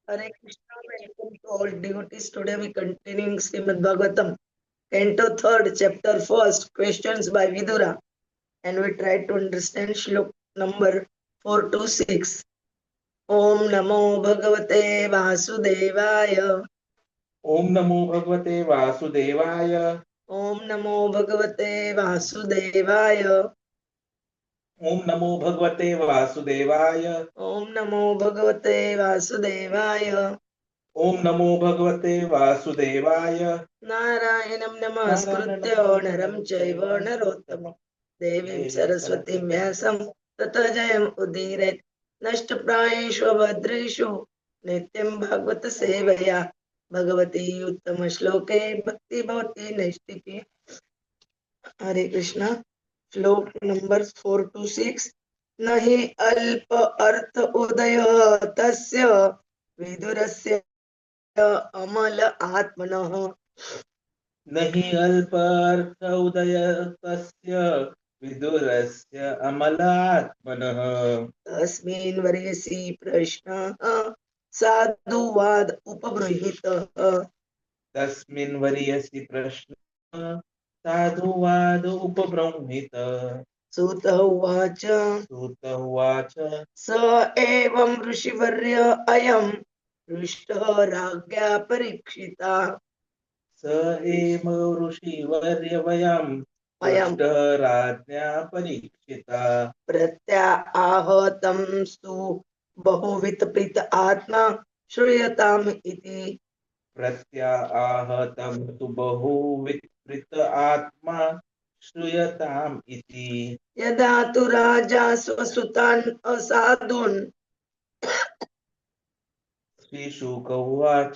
Hare Krishna, welcome to all devotees. Today we continuing Śrīmad-Bhāgavatam, Canto 3rd, Chapter 1st, questions by Vidura. And we try to understand Shlok number 4 to 6. Om Namo Bhagavate Vasudevaya. Om Namo Bhagavate Vasudevaya. Om Namo Bhagavate Vasudevaya. Om Namo Bhagavate Vasudevaya. Om Namo Bhagavate Vasudevaya. Om Namo Bhagavate Vasudevaya. Narayanam Namaskritya Naram Chaiva Narottamam Devim Saraswatim Vyasam Tata Jayam Udiret Nashtaprayeshu Bhadreshu Nityam Bhagavata Sevaya Bhagavati Uttama Shloke Bhakti Bhavati Naistiki. Hare Krishna. Shlok number 4 to 6. Nahi alpa artha udaya tasya vidurasya amala atmanah. Nahi alpartha udaya tasya vidurasya amalatmanah. Tasmin varyasi prashna sadhuvad upabruhitah. Tasmin varyasi prashna sadhuvad upabramhita. Sutta uvacha Sutta uvacha sa evam rishivarya ayam prishta ragya parikshita. Sa ema Ṛṣi Varyavayam Ayam Dhṛtarāṣṭra Parīkṣita. pratya ahatam stu bahuvit prita atma shruyatam iti. Pratyahatam tu bahu viprita atma shruyatam iti. Yada tu raja swasutan asadun Śrī Śukadeva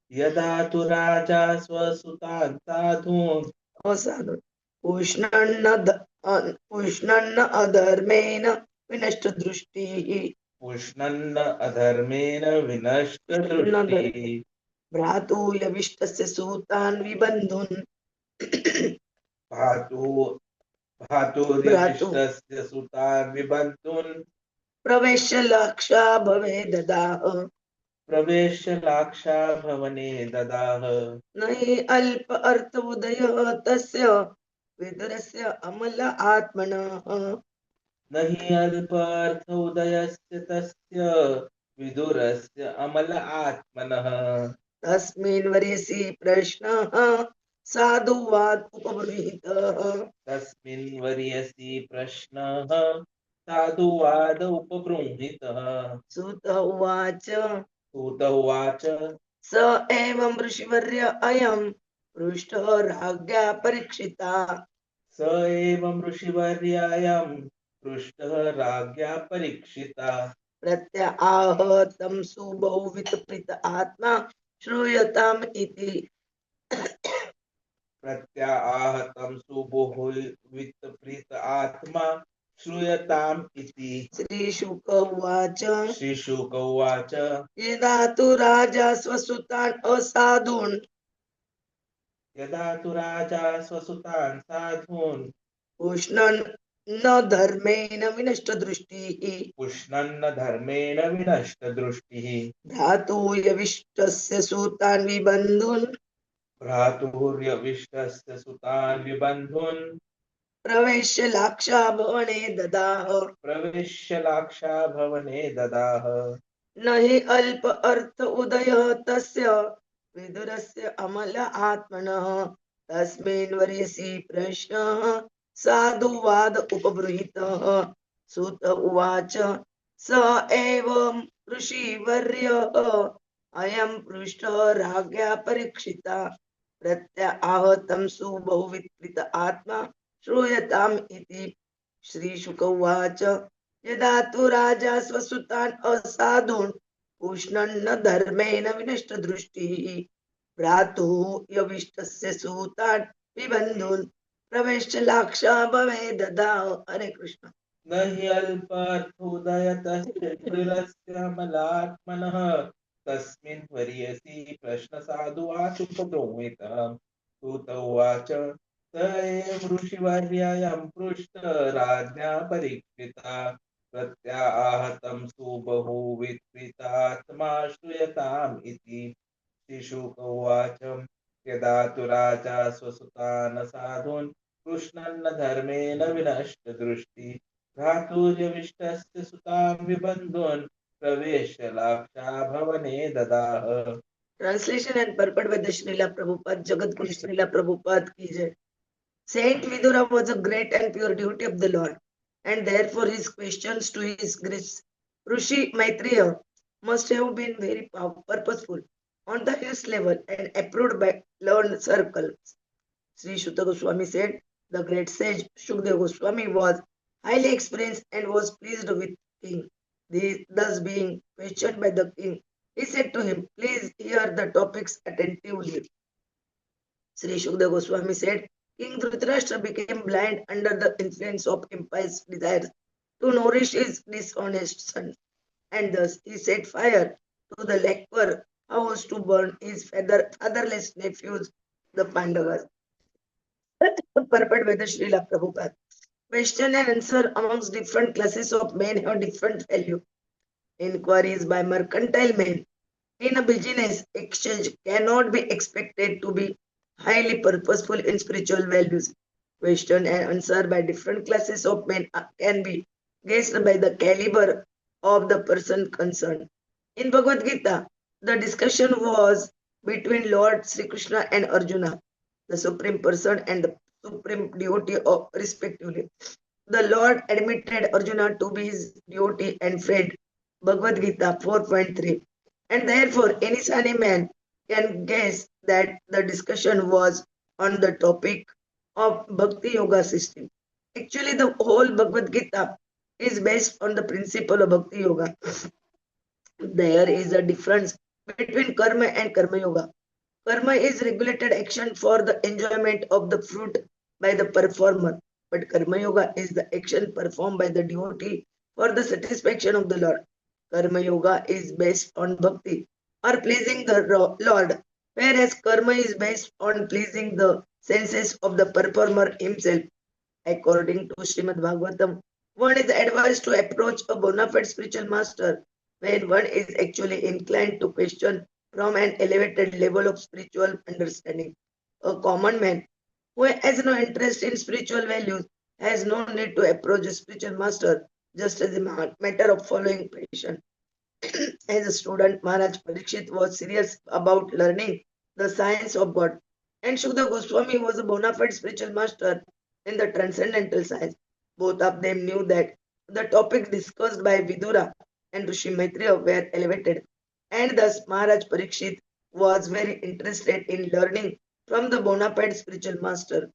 Yada tu raja svasutan sadhun asadun pushnanna adharmena vinashta drushtihi Pushnanna adharmena vinashta drushti. Bhratu yavistasya sutan vibandhun Bhatu Bhaturyavistasya sutan vibantun pravesya laksha bhave dadah. Pravesya laksha bhavane dadah. Nahi alpa artha udaya tasya vidurasya amala atmanah. Nahi alpartha udayasya tasya vidurasya amala atmanah. Tasmin varyasi prashna sadhuvad upabruhitah. Tasmin varyasi prashnaha sadhuvada upabruhitah. Sutta uvacha Sutta uvacha sa evam rishivarya ayam prushta ragya parikshita. Sa evam Ṛṣi Varyayam Pruṣṭah Rāgya Parīkṣita. Pratya ahatam subau vitprita atma shruyatam iti. Pratyahatam subuhu vitprita atma shruyatam iti. Śrī Śukadeva Śrī Śukadeva Yada tu raja swasutan asadun Yada tu raja svasutan sadhun Ushnan na dharmena vinashta drushtihi Pushnanna dharmena vinashta drushtihi. Dhatu yavishtasya sutan vibandhun Bhraturyavistasya sutan vibandhun Pravesya laksha bhavane dadah. Praveshya laksha bhavane dadah. Nahi alpa artha udaya tasya vidurasya amala atmanah tasmin varyasi prashna sadhuvad upabruhitah. Sutta uvacha sa evam Ṛṣi varya ayam prushta ragya parikshita pratya ahatam subau vitprita atma shruyatam iti. Śrī Śukadeva Yada tu raja swasutan asadun pushnanna dharmena vinashta drushtihi Bhratu yavistasya sutan vibandhun pravesya laksha bhave dadah. Hare Krishna. Nahi alparthudayatasya shrirasya malatmanah tasmin varyasi prashna sadhuvachu padromitam. Sutta uvacha sa evam Ṛṣi Varyayam Pruṣṭa Rājñā Parīkṣita. प्रत्याहतं सुबहुविकृतात्मा श्रूयताम् इति। श्रीशुक उवाच यदा तु राजा स्वसुतान् साधून् कृष्णन्न धर्मेण विनष्ट दृष्टि भ्रातुर्यविष्टस्य सुतां विबन्धून् प्रवेश्य लाक्षा भवने ददाह। Translation and purport by the Srila Prabhupada, Jagat Guru Srila Prabhupada ki jai. Saint Vidura was a great and pure devotee of the Lord, and therefore his questions to his Grace Ṛṣi Maitreya must have been very purposeful, on the highest level, and approved by learned circles. Śrī Śukadeva Gosvāmī said, the great sage Śukadeva Gosvāmī was highly experienced and was pleased with king. Thus being questioned by the king, he said to him, please hear the topics attentively. Śrī Śukadeva Gosvāmī said, King Dhṛtarāṣṭra became blind under the influence of impious desires to nourish his dishonest sons, and thus he set fire to the lacquer house to burn his fatherless nephews, the Pandavas. Purport by the Srila Prabhupada. Question and answer amongst different classes of men have different value. Inquiries by mercantile men in a business exchange cannot be expected to be highly purposeful in spiritual values. Question and answer by different classes of men can be guessed by the caliber of the person concerned. In Bhagavad Gita, the discussion was between Lord Sri Krishna and Arjuna, the Supreme Person and the Supreme Devotee of respectively. The Lord admitted Arjuna to be his devotee and friend, Bhagavad Gita 4.3. And therefore, any sane man can guess that the discussion was on the topic of Bhakti Yoga system. Actually, the whole Bhagavad Gita is based on the principle of Bhakti Yoga. There is a difference between karma and karma yoga. Karma is regulated action for the enjoyment of the fruit by the performer, but karma yoga is the action performed by the devotee for the satisfaction of the Lord. Karma yoga is based on bhakti or pleasing the Lord, whereas karma is based on pleasing the senses of the performer himself. According to Śrīmad-Bhāgavatam, one is advised to approach a bona fide spiritual master when one is actually inclined to question from an elevated level of spiritual understanding. A common man who has no interest in spiritual values has no need to approach a spiritual master just as a matter of following passion. As a student, Maharaj Parīkṣit was serious about learning the science of God, and Śukadeva Gosvāmī was a bona fide spiritual master in the transcendental science. Both of them knew that the topics discussed by Vidura and Ṛṣi Maitreya were elevated, and thus Maharaj Parīkṣit was very interested in learning from the bona fide spiritual master.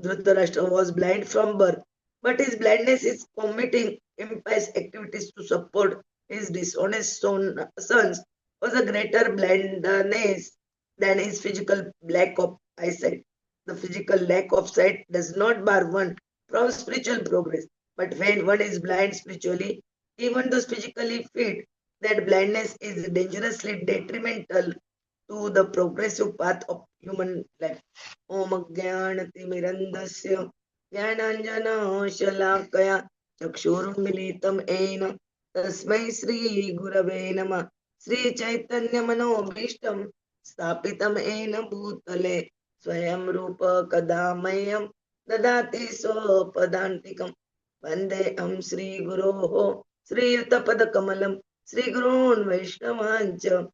Dhṛtarāṣṭra was blind from birth, but his blindness is committing impious activities to support his dishonest sons was a greater blindness than his physical lack of eyesight. The physical lack of sight does not bar one from spiritual progress, but when one is blind spiritually, even though physically fit, that blindness is dangerously detrimental to the progressive path of human life. Om Jnanatimirandasya Jnananjana Shalakaya Chakshurunmilitam Ena Tasmai Shri Gurave Namah Shri Chaitanya Manobhishtam Stapitam Ena Bhutale Swayam Rupa Kadamayam Dadati Sopadantikam Vandeham Shri Guroho Shri Yutapadakamalam Shri Gurun Vaishnavancha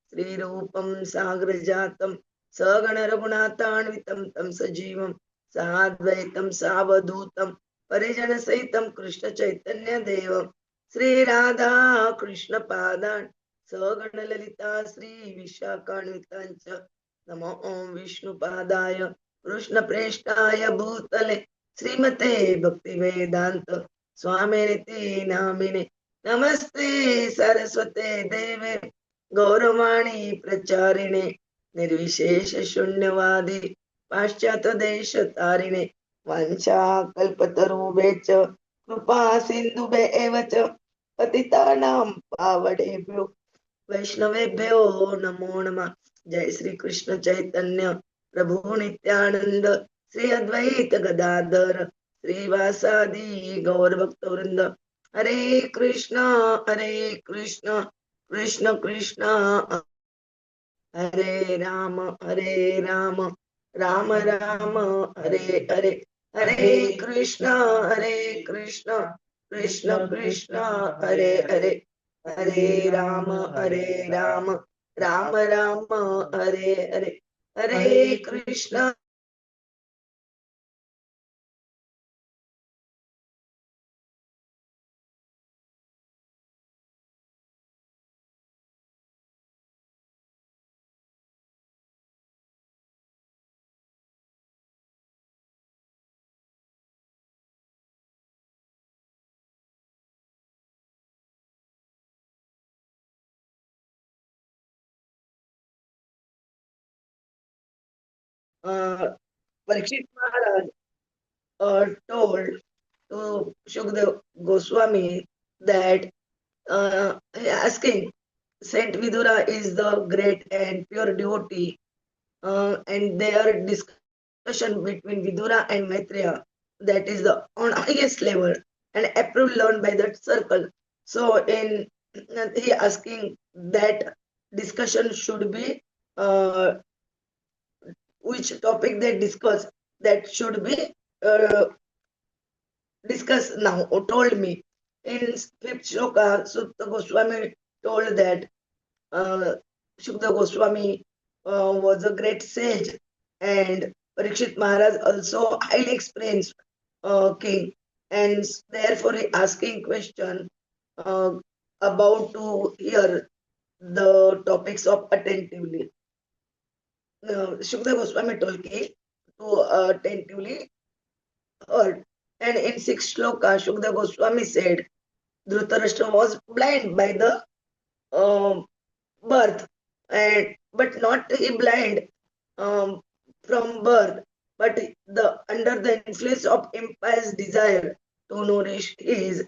Shri Rupam Sagrajatam Sagana Raghunathanvitam Tam Sajivam Sadvaitam Savadutam Parijana Saitam Krishna Chaitanya Devam Shri Radha Krishna Padan Sagana Lalita Shri Vishakhanvitancha Namo Om Vishnu Padaya Krishna Preshtaya Bhutale Srimate Bhakti Vedanta Swaminiti Namine Namaste Saraswate Deve Gauravani Pracharine Nirvishesha Shunyavadi Paschata Desha Tarine Vancha Kalpatarubecha Krupa Sindhube Evacha Patitanam Pavadebhyo Vaishnavebhyo Namo Namah. Jai Shri Krishna Chaitanya Prabhu Nityananda Shri Advaita Gadadhara Srivasadi Gaur Bhakta Vrinda. Hare Krishna, Krishna Krishna, Hare Rama, Rama Rama, Hare Hare Krishna, Krishna Krishna, Hare Rama, Rama Rama, Hare Krishna. Parikshit Maharaj told to Śukadeva Gosvāmī that asking, Saint Vidura is the great and pure devotee, and their discussion between Vidura and Maitreya, that is the on highest level and approved learned by that circle. So in he asking that discussion should be which topic they discuss, that should be discussed now, or told me. In fifth shloka, Sutta Goswami told that Shukadeva Goswami was a great sage, and Parikshit Maharaj also highly experienced king, and therefore he asking question about to hear the topics of attentively. Shukadeva Goswami told to attentively heard. And in sixth shloka, Shukadeva Goswami said, Dhṛtarāṣṭra was blind by the birth, but not he blind from birth, but under the influence of impious desire to nourish his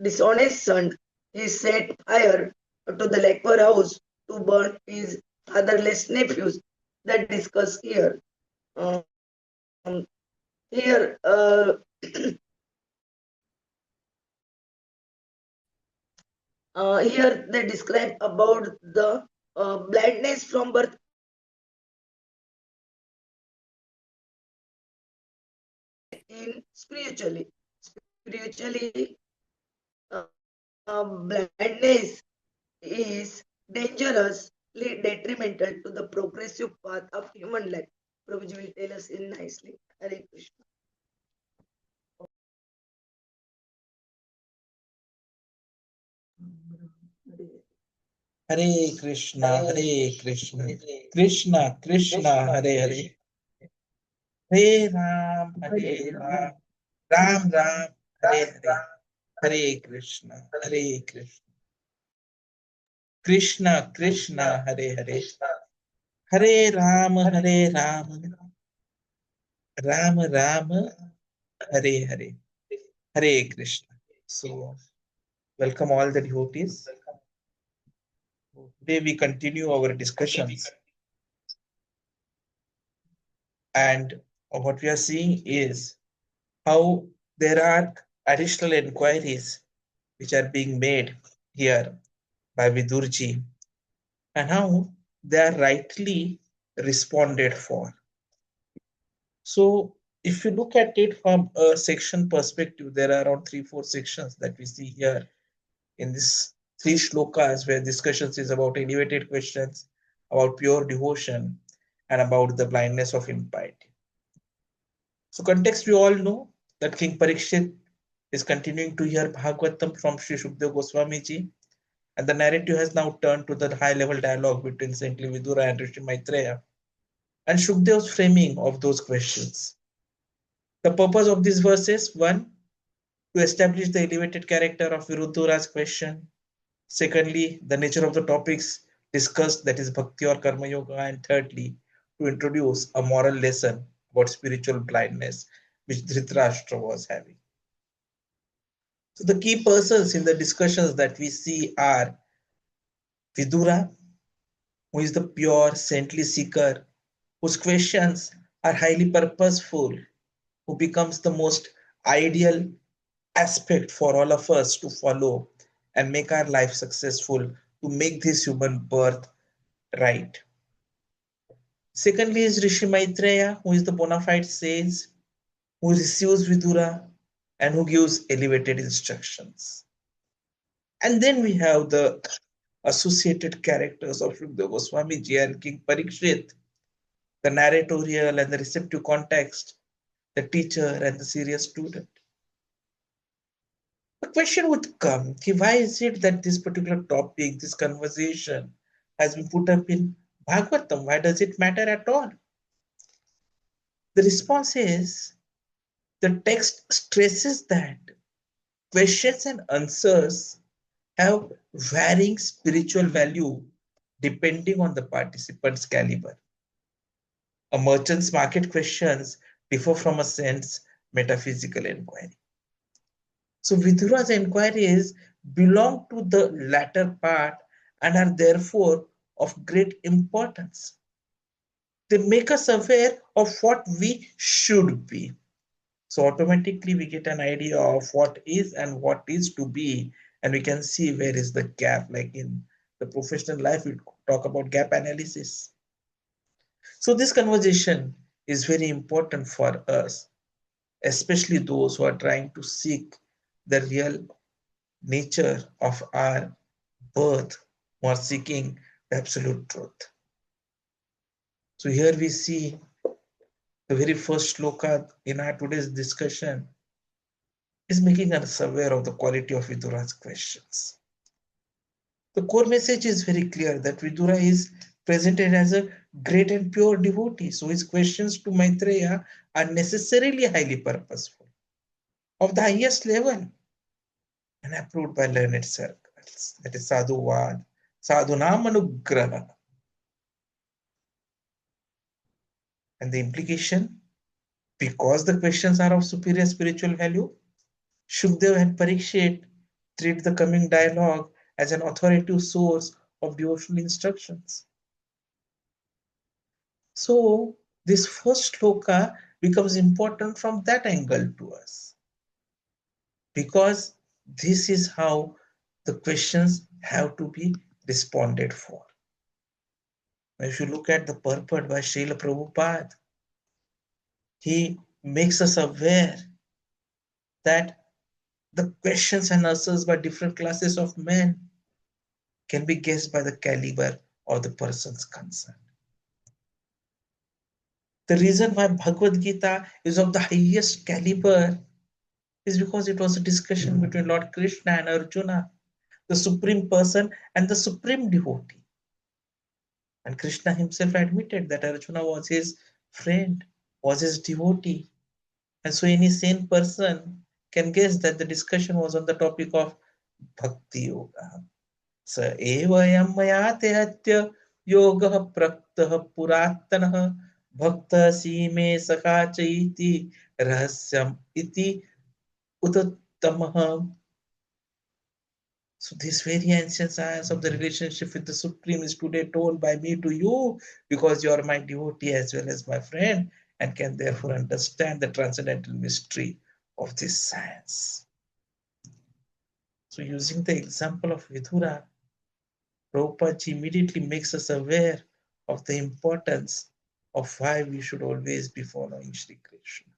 dishonest son, he set fire to the lacquer house to burn his fatherless nephews. That discuss here. Here here they describe about the blindness from birth in spiritually. Blindness is dangerously detrimental to the progressive path of human life. Prabhuji will tell us in nicely. Hare Krishna. Hare Krishna, Krishna Krishna, Hare Hare, Hare Ram, Ram Ram, Hare Hare, Hare Krishna, Krishna Krishna, Hare Hare, Hare Ram, Ram Ram, Hare Hare, Hare Krishna. So, welcome all the devotees. Today we continue our discussions, and what we are seeing is how there are additional inquiries which are being made here by Vidurji, and how they are rightly responded for. So if you look at it from a section perspective, there are around 3-4 sections that we see here in this 3 shlokas, where discussions is about elevated questions, about pure devotion, and about the blindness of impiety. So context, we all know that King Parīkṣit is continuing to hear Bhagavatam from Śrī Śukadeva Gosvāmī Ji, and the narrative has now turned to the high-level dialogue between saintly Vidura and Ṛṣi Maitreya, and Śukadev's framing of those questions. The purpose of these verses: 1, to establish the elevated character of Vidura's question. Secondly, the nature of the topics discussed, that is bhakti or karma yoga. And thirdly, to introduce a moral lesson about spiritual blindness, which Dhṛtarāṣṭra was having. So the key persons in the discussions that we see are Vidura, who is the pure saintly seeker, whose questions are highly purposeful, who becomes the most ideal aspect for all of us to follow and make our life successful, to make this human birth right. Secondly is Ṛṣi Maitreya, who is the bona fide sage, who receives Vidura and who gives elevated instructions. And then we have the associated characters of Śukadeva Gosvāmī and King Parīkṣit, the narratorial and the receptive context, the teacher and the serious student. The question would come, why is it that this particular topic, this conversation has been put up in Bhagavatam? Why does it matter at all? The response is, the text stresses that questions and answers have varying spiritual value depending on the participant's caliber. A merchant's market questions differ from a saint's metaphysical inquiry. So Vidura's inquiries belong to the latter part and are therefore of great importance. They make us aware of what we should be. So automatically we get an idea of what is and what is to be, and we can see where is the gap. Like in the professional life, we talk about gap analysis. So this conversation is very important for us, especially those who are trying to seek the real nature of our birth, who are seeking the absolute truth. So here we see the very first shloka in our today's discussion is making us aware of the quality of Vidura's questions. The core message is very clear that Vidura is presented as a great and pure devotee. So his questions to Maitreya are necessarily highly purposeful, of the highest level, and approved by learned circles. That is sadhuvad, sadhunam anugraha. And the implication, because the questions are of superior spiritual value, Śukadeva and Parīkṣit treat the coming dialogue as an authoritative source of devotional instructions. So this first shloka becomes important from that angle to us, because this is how the questions have to be responded for. If you look at the purport by Srila Prabhupada, he makes us aware that the questions and answers by different classes of men can be guessed by the caliber of the persons concerned. The reason why Bhagavad Gita is of the highest caliber is because it was a discussion between Lord Krishna and Arjuna, the supreme person and the supreme devotee. And Krishna himself admitted that Arjuna was his friend, was his devotee. And so any sane person can guess that the discussion was on the topic of bhakti yoga. Sa evayam maya tehatya yoga praktah purattanah bhakta sime sakha chaiti rahasyam iti utattamah. So this very ancient science of the relationship with the Supreme is today told by me to you, because you are my devotee as well as my friend, and can therefore understand the transcendental mystery of this science. So using the example of Vidura, Prabhupada immediately makes us aware of the importance of why we should always be following Shri Krishna.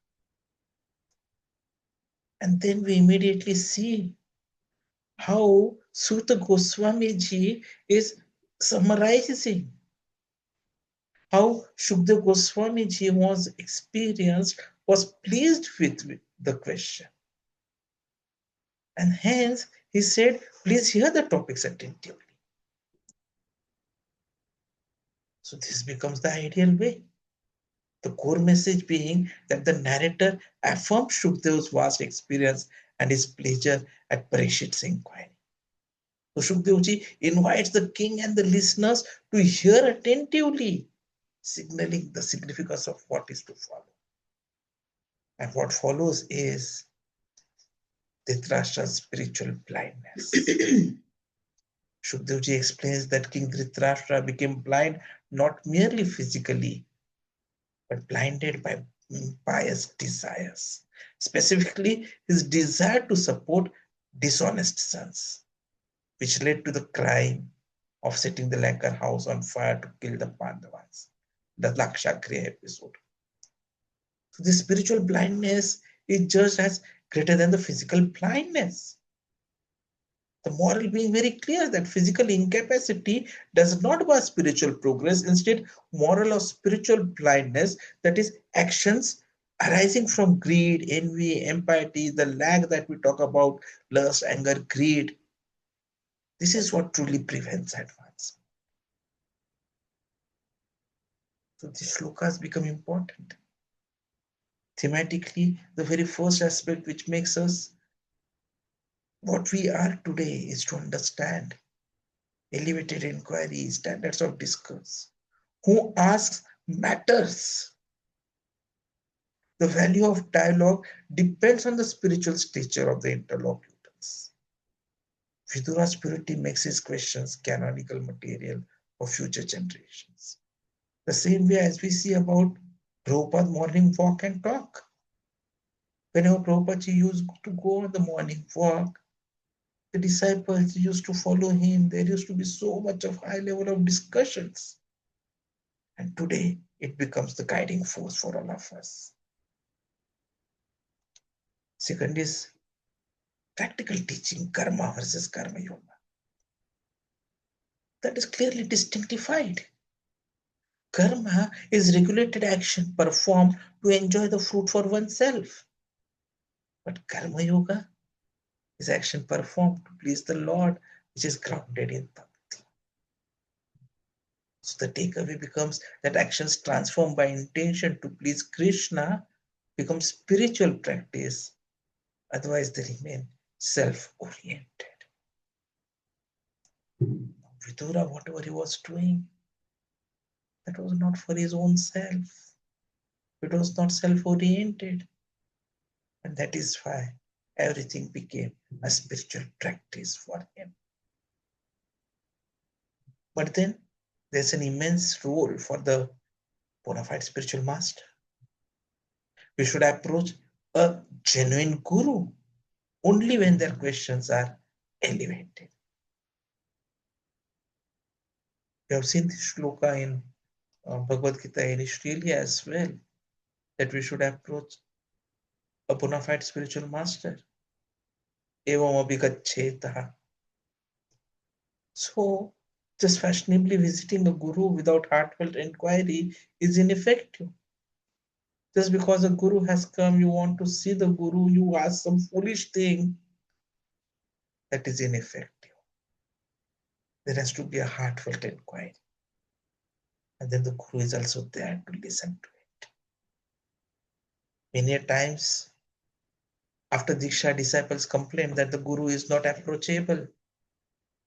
And then we immediately see how Sutta Goswami Ji is summarizing how Śukadeva Gosvāmī Ji was experienced, was pleased with the question. And hence he said, please hear the topics attentively. So this becomes the ideal way. The core message being that the narrator affirms Śukadeva's vast experience and his pleasure at Parīkṣit's inquiry. So Śukadeva Ji invites the king and the listeners to hear attentively, signaling the significance of what is to follow. And what follows is Dhṛtarāṣṭra's spiritual blindness. Śukadeva Ji explains that King Dhṛtarāṣṭra became blind not merely physically, but blinded by impious desires, specifically his desire to support dishonest sons, which led to the crime of setting the Lanka house on fire to kill the Pandavas, the Lakshagriha episode. So the spiritual blindness is judged as greater than the physical blindness. The moral being very clear that physical incapacity does not bar spiritual progress. Instead, moral or spiritual blindness, that is actions arising from greed, envy, impiety, the lack that we talk about, lust, anger, greed. This is what truly prevents advance. So these shlokas become important. Thematically, the very first aspect which makes us what we are today is to understand elevated inquiry, standards of discourse. Who asks matters. The value of dialogue depends on the spiritual stature of the interlocutors. Vidura's purity makes his questions canonical material for future generations. The same way as we see about Prabhupada's morning walk and talk. Whenever Prabhupada used to go on the morning walk, the disciples used to follow him. There used to be so much of high level of discussions. And today it becomes the guiding force for all of us. Second is practical teaching, karma versus karma yoga. That is clearly distinctified. Karma is regulated action performed to enjoy the fruit for oneself. But karma yoga is action performed to please the Lord, which is grounded in bhakti. So the takeaway becomes that actions transformed by intention to please Krishna become spiritual practice. Otherwise, they remain self-oriented. Vidura, whatever he was doing, that was not for his own self. It was not self-oriented. And that is why everything became a spiritual practice for him. But then there's an immense role for the bona fide spiritual master. We should approach a genuine guru only when their questions are elevated. We have seen this shloka in Bhagavad Gita initially as well, that we should approach a bona fide spiritual master. Evam abhigacchetaha. So, just fashionably visiting a guru without heartfelt inquiry is ineffective. Just because a guru has come, you want to see the guru, you ask some foolish thing, that is ineffective. There has to be a heartfelt inquiry. And then the guru is also there to listen to it. Many times, after Diksha, disciples complain that the guru is not approachable.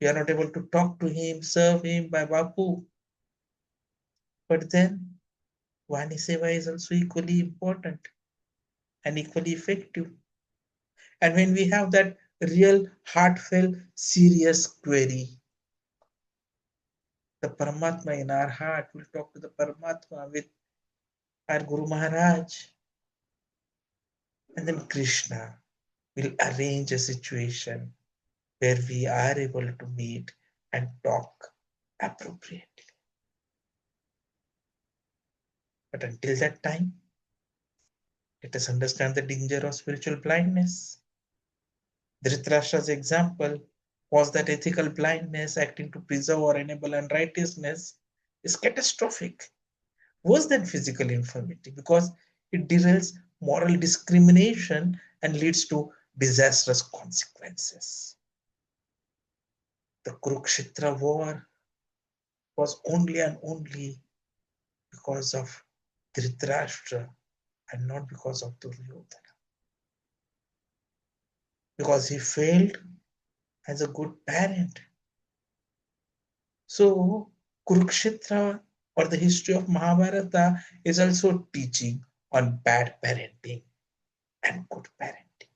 We are not able to talk to him, serve him by Bapu. But then, Vani Seva is also equally important and equally effective. And when we have that real, heartfelt, serious query, the Paramatma in our heart will talk to the Paramatma with our Guru Maharaj. And then Krishna will arrange a situation where we are able to meet and talk appropriately. But until that time, let us understand the danger of spiritual blindness. Dhṛtarāṣṭra's example was that ethical blindness acting to preserve or enable unrighteousness is catastrophic, worse than physical infirmity, because it derails moral discrimination and leads to disastrous consequences. The Kurukshetra war was only and only because of Dhṛtarāṣṭra and not because of Duryodhana. Because he failed as a good parent. So Kurukshetra or the history of Mahabharata is also teaching on bad parenting and good parenting,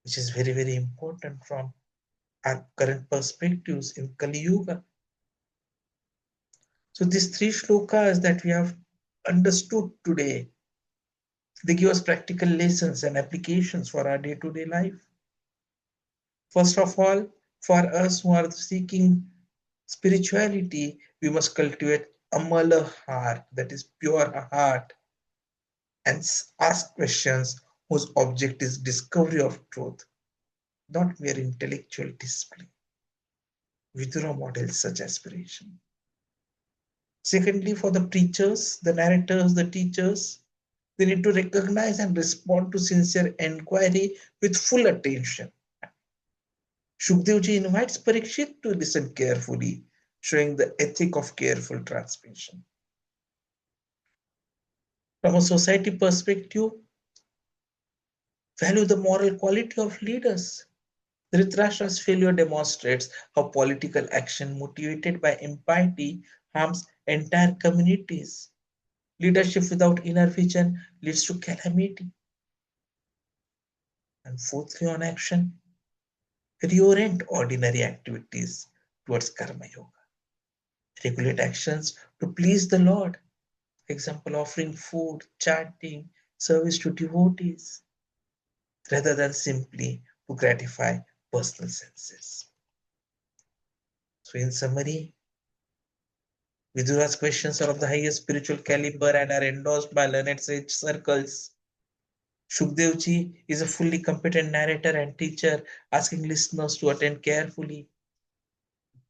which is very, very important from our current perspectives in Kali Yuga. So these three shlokas that we have understood today They give us practical lessons and applications for our day-to-day life. First of all, for us who are seeking spirituality, we must cultivate amala heart, that is pure heart, and ask questions whose object is discovery of truth, not mere intellectual display. Vidura models such aspiration. Secondly, for the preachers, the narrators, the teachers, they need to recognize and respond to sincere inquiry with full attention. Shukadeva invites Parīkṣit to listen carefully, showing the ethic of careful transmission. From a society perspective, value the moral quality of leaders. Dhṛtarāṣṭra's failure demonstrates how political action motivated by impiety harms entire communities. Leadership without inner vision leads to calamity. And fourthly, on action, reorient ordinary activities towards karma yoga. Regulate actions to please the Lord. Example, offering food, chanting, service to devotees, rather than simply to gratify personal senses. So in summary, Vidura's questions are of the highest spiritual caliber and are endorsed by learned sage circles. Shukadeva is a fully competent narrator and teacher, asking listeners to attend carefully.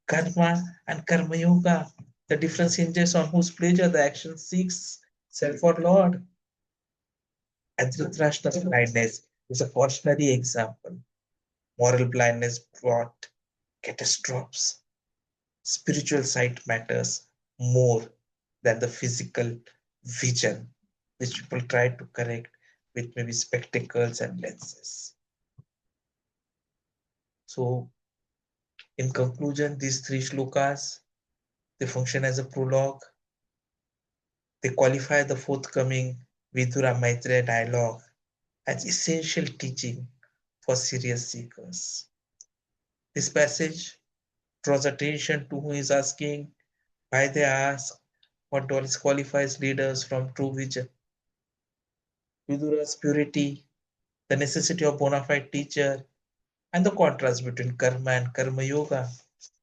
Karma and karma yoga, the difference hinges on whose pleasure the action seeks, self or Lord. And Dhṛtarāṣṭra's blindness is a cautionary example. Moral blindness brought catastrophes. Spiritual sight matters more than the physical vision, which people try to correct with maybe spectacles and lenses. So, in conclusion, these three shlokas, they function as a prologue. They qualify the forthcoming Vidura Maitreya dialogue as essential teaching for serious seekers. This passage draws attention to who is asking, why they ask, what qualifies leaders from true vision. Vidura's purity, the necessity of bona fide teacher, and the contrast between karma and karma yoga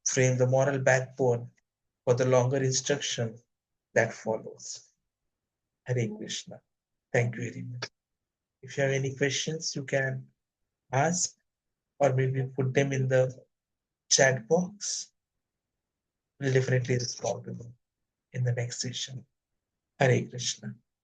frame the moral backbone for the longer instruction that follows. Hare Krishna. Thank you very much. If you have any questions, you can ask or maybe put them in the chat box. We'll definitely respond to them in the next session. Hare Krishna.